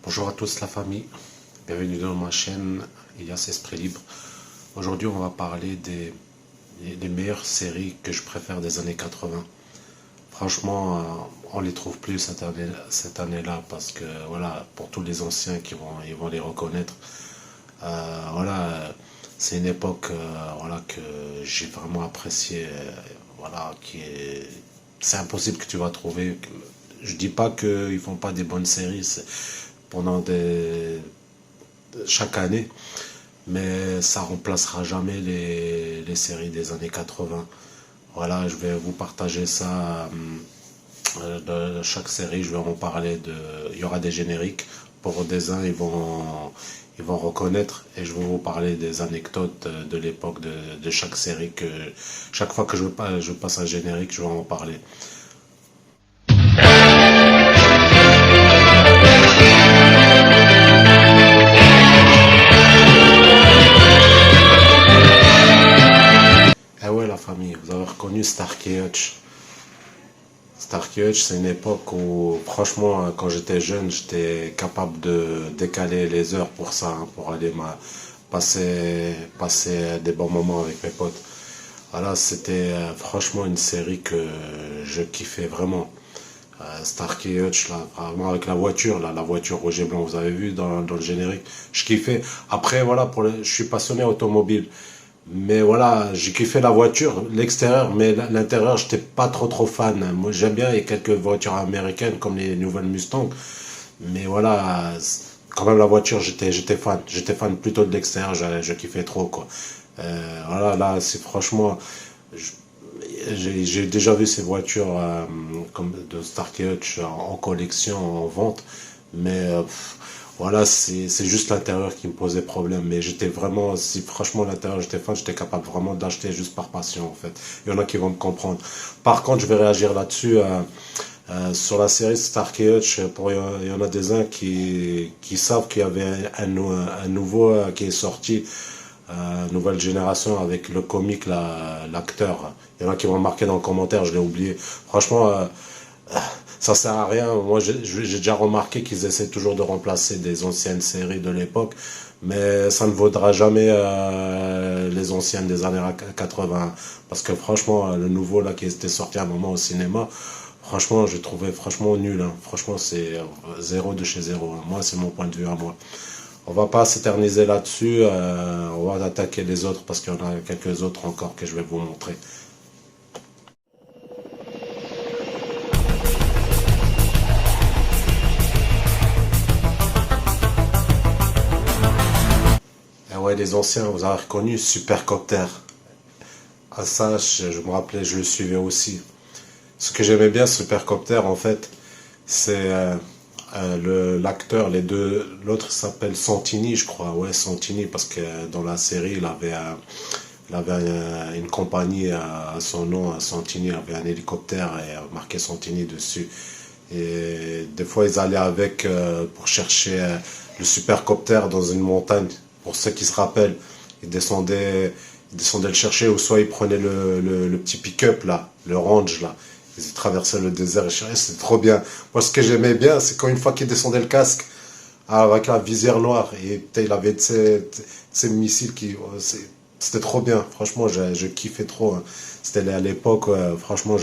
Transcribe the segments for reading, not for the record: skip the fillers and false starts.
Bonjour à tous la famille, bienvenue dans ma chaîne Elias Esprit Libre. Aujourd'hui on va parler des meilleures séries que je préfère des années 80. Franchement, on les trouve plus cette année-là parce que voilà, pour tous les anciens ils vont les reconnaître. Voilà, c'est une époque voilà, que j'ai vraiment appréciée. Voilà, c'est impossible que tu vas trouver. Je dis pas qu'ils font pas des bonnes séries pendant chaque année, mais ça remplacera jamais les séries des années 80. Voilà, je vais vous partager ça. De chaque série, je vais en parler il y aura des génériques. Pour des uns, ils vont reconnaître et je vais vous parler des anecdotes de l'époque de chaque série chaque fois que je passe un générique, je vais en parler. Eh ouais, la famille, vous avez reconnu Starkey Hutch. Starkey Hutch, c'est une époque où, franchement, quand j'étais jeune, j'étais capable de décaler les heures pour ça, hein, pour aller passer des bons moments avec mes potes. Voilà, c'était franchement une série que je kiffais vraiment. Starkey Hutch, là, vraiment avec la voiture rouge et blanc, vous avez vu dans le générique, je kiffais. Après, voilà, je suis passionné automobile. Mais voilà, j'ai kiffé la voiture, l'extérieur, mais l'intérieur, j'étais pas trop fan. Moi, j'aime bien, il y a quelques voitures américaines comme les nouvelles Mustang. Mais voilà, quand même la voiture, j'étais fan. J'étais fan plutôt de l'extérieur, je kiffais trop, quoi. Voilà, là, c'est franchement, je- j'ai déjà vu ces voitures comme de Starkey Hutch en collection, en vente. Mais voilà, c'est juste l'intérieur qui me posait problème. Mais j'étais vraiment, si franchement l'intérieur j'étais fan, j'étais capable vraiment d'acheter juste par passion en fait. Il y en a qui vont me comprendre. Par contre, je vais réagir là-dessus. Sur la série Starkey Hutch, il y en a des uns qui savent qu'il y avait un nouveau qui est sorti, nouvelle génération avec le comique, l'acteur. Il y en a qui vont marquer dans le commentaire, je l'ai oublié. Franchement, ça sert à rien. Moi, j'ai déjà remarqué qu'ils essaient toujours de remplacer des anciennes séries de l'époque, mais ça ne vaudra jamais les anciennes des années 80. Parce que franchement, le nouveau là qui était sorti à un moment au cinéma, franchement, j'ai trouvé franchement nul. Hein. Franchement, c'est zéro de chez zéro. Hein. Moi, c'est mon point de vue à moi. On va pas s'éterniser là-dessus. On va attaquer les autres parce qu'il y en a quelques autres encore que je vais vous montrer. Et ouais, les anciens, vous avez reconnu Supercopter. Ah ça, je me rappelais, je le suivais aussi. Ce que j'aimais bien, Supercopter, en fait, c'est l'acteur, l'autre s'appelle Santini, je crois, ouais, Santini, parce que dans la série, il avait une compagnie à son nom, Santini, avait un hélicoptère et marqué Santini dessus. Et des fois, ils allaient avec pour chercher le supercopter dans une montagne. Pour ceux qui se rappellent, ils descendaient le chercher, ou soit ils prenaient le petit pick-up là, le range là. Ils traversaient le désert et cherchaient, c'était trop bien. Moi, ce que j'aimais bien, c'est quand une fois qu'ils descendaient le casque, avec la visière noire, et putain, il avait ces missiles c'était trop bien. Franchement, je kiffais trop. Hein. C'était à l'époque, franchement,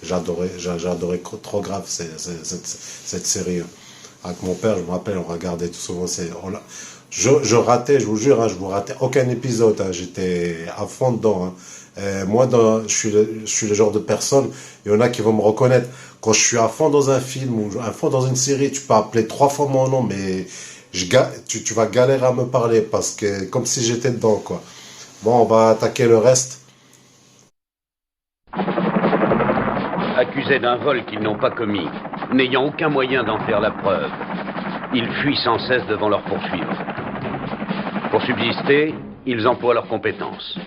j'adorais trop grave cette série. Hein. Avec mon père, je me rappelle, on regardait tout souvent. Je ratais, je vous jure, hein, je vous ratais aucun épisode. Hein, j'étais à fond dedans. Hein. Moi, je suis le genre de personne, il y en a qui vont me reconnaître. Quand je suis à fond dans un film ou à fond dans une série, tu peux appeler 3 fois mon nom, mais tu vas galérer à me parler parce que comme si j'étais dedans, quoi. Bon, on va attaquer le reste. Accusés d'un vol qu'ils n'ont pas commis, n'ayant aucun moyen d'en faire la preuve, ils fuient sans cesse devant leurs poursuivants. Pour subsister, ils emploient leurs compétences.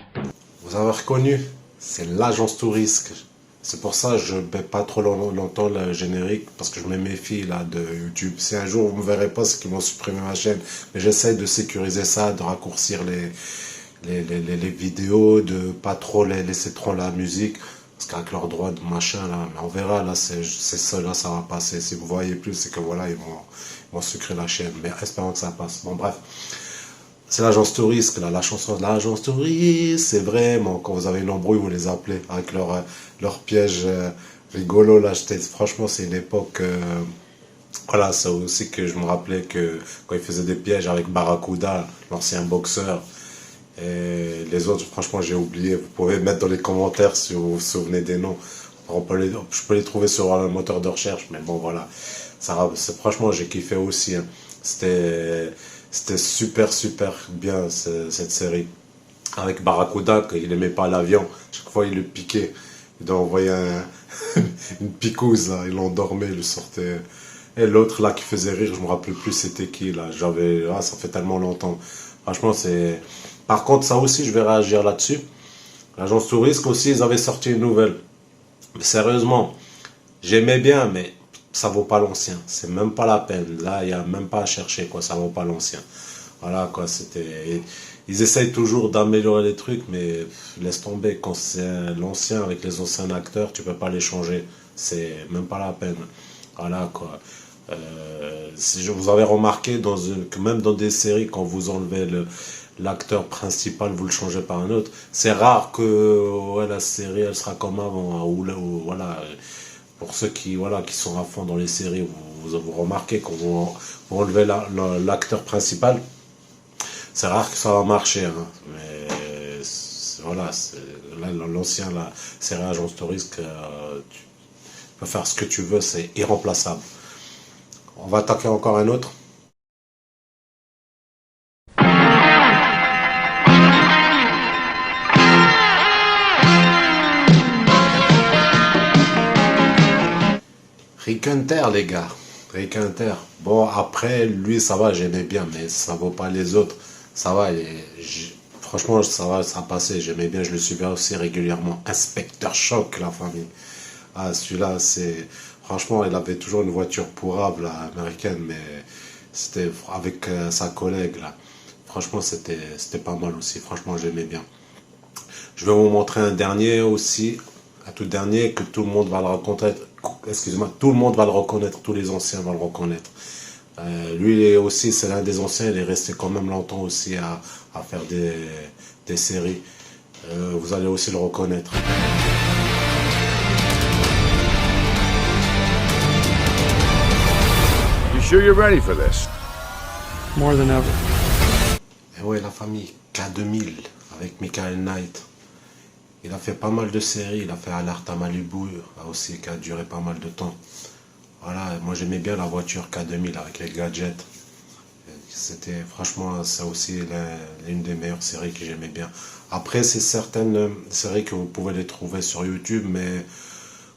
Vous avez reconnu, c'est l'agence touriste. C'est pour ça que je ne mets pas trop longtemps le générique, parce que je me méfie là de YouTube. Si un jour vous ne me verrez pas, c'est qu'ils vont supprimer ma chaîne. Mais j'essaie de sécuriser ça, de raccourcir les vidéos, de pas trop laisser trop la musique. Parce qu'avec leur droit de machin, là, mais on verra, là, c'est ça, là, ça va passer. Si vous voyez plus, c'est que voilà, ils vont sucrer la chaîne. Mais espérons que ça passe. Bon, bref. C'est l'agence touriste, là, la chanson de l'agence touriste, c'est vraiment, quand vous avez une embrouille, vous les appelez, avec leur piège rigolo, là, franchement, c'est une époque, voilà, ça aussi que je me rappelais que quand ils faisaient des pièges avec Barracuda, l'ancien boxeur, et les autres, franchement, j'ai oublié. Vous pouvez mettre dans les commentaires si vous vous souvenez des noms. Je peux les trouver sur le moteur de recherche, mais bon, voilà. Franchement, j'ai kiffé aussi, hein. C'était super, super bien, cette série. Avec Barracuda, il aimait pas l'avion. Chaque fois, il le piquait. Il doit envoyer une picouse, là. Il l'endormait, il le sortait. Et l'autre, là, qui faisait rire, je me rappelle plus c'était qui, là. Ça fait tellement longtemps. Franchement, c'est... Par contre, ça aussi, je vais réagir là-dessus. L'agence Tourisque aussi, ils avaient sorti une nouvelle. Mais sérieusement, j'aimais bien, mais ça vaut pas l'ancien. C'est même pas la peine. Là, il n'y a même pas à chercher, quoi. Ça vaut pas l'ancien. Voilà, quoi. Ils essayent toujours d'améliorer les trucs, mais laisse tomber. Quand c'est l'ancien avec les anciens acteurs, tu peux pas les changer. C'est même pas la peine. Voilà, quoi. Si vous avez remarqué que même dans des séries, quand vous enlevez l'acteur principal, vous le changez par un autre, c'est rare que ouais, la série elle sera comme avant, hein, voilà, pour ceux qui sont à fond dans les séries, vous remarquez quand vous enlevez l'acteur principal, c'est rare que ça va marcher, hein, mais voilà, l'ancien, la série Agence Touriste, tu peux faire ce que tu veux, c'est irremplaçable. On va attaquer encore un autre. Rick Hunter, les gars. Rick Hunter. Bon, après, lui, ça va, j'aimais bien, mais ça vaut pas les autres. Ça va, franchement, ça va, ça a passé. J'aimais bien, je le suivais aussi régulièrement. Inspecteur Choc, la famille. Ah, celui-là, c'est... Franchement, il avait toujours une voiture pourrave, là, américaine, mais c'était avec sa collègue, là. Franchement, c'était pas mal aussi. Franchement, j'aimais bien. Je vais vous montrer un dernier aussi, un tout dernier, que tout le monde va le reconnaître. Excusez-moi, tout le monde va le reconnaître, tous les anciens vont le reconnaître. Lui aussi, c'est l'un des anciens, il est resté quand même longtemps aussi à faire des séries. Vous allez aussi le reconnaître. You sure you're ready for this? More than ever. Et ouais, la famille K2000 avec Michael Knight. Il a fait pas mal de séries, il a fait Alerte à Malibu aussi, qui a duré pas mal de temps. Voilà, moi j'aimais bien la voiture K2000 avec les gadgets. C'était franchement, ça aussi l'une des meilleures séries que j'aimais bien. Après, c'est certaines séries que vous pouvez les trouver sur YouTube, mais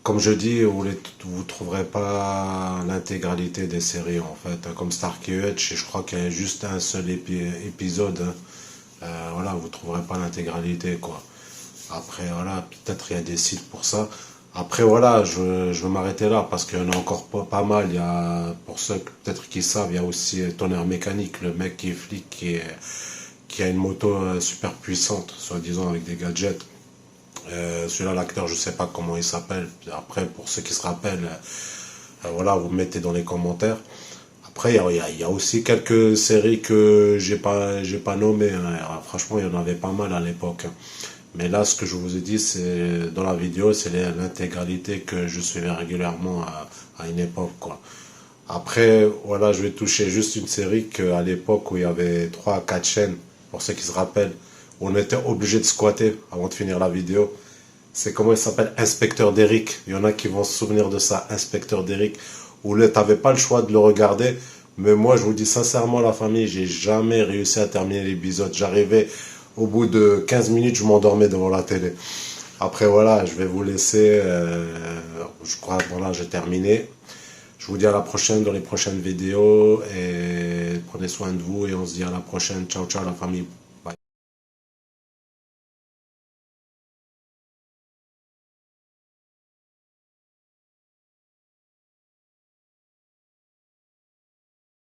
comme je dis, vous trouverez pas l'intégralité des séries en fait. Comme Starkey Hutch, je crois qu'il y a juste un seul épisode. Voilà, vous trouverez pas l'intégralité quoi. Après, voilà, peut-être il y a des sites pour ça. Après, voilà, je vais m'arrêter là parce qu'il y en a encore pas mal. Il y a, pour ceux peut-être qui savent, il y a aussi Tonnerre Mécanique, le mec qui est flic, qui a une moto super puissante, soi-disant avec des gadgets. Celui-là, l'acteur, je sais pas comment il s'appelle. Après, pour ceux qui se rappellent, voilà, vous mettez dans les commentaires. Après, il y a aussi quelques séries que j'ai pas nommées, hein. Franchement, il y en avait pas mal à l'époque. Mais là, ce que je vous ai dit, c'est dans la vidéo, c'est l'intégralité que je suivais régulièrement à une époque, quoi. Après, voilà, je vais toucher juste une série qu'à l'époque où il y avait 3 à 4 chaînes, pour ceux qui se rappellent, où on était obligé de squatter avant de finir la vidéo. C'est comment il s'appelle, Inspecteur Derrick. Il y en a qui vont se souvenir de ça, Inspecteur Derrick. Où là, t'avais pas le choix de le regarder. Mais moi, je vous dis sincèrement, la famille, j'ai jamais réussi à terminer l'épisode. J'arrivais, au bout de 15 minutes, je m'endormais devant la télé. Après, voilà, je vais vous laisser. Je crois, voilà, j'ai terminé. Je vous dis à la prochaine dans les prochaines vidéos. Et prenez soin de vous et on se dit à la prochaine. Ciao, ciao, la famille.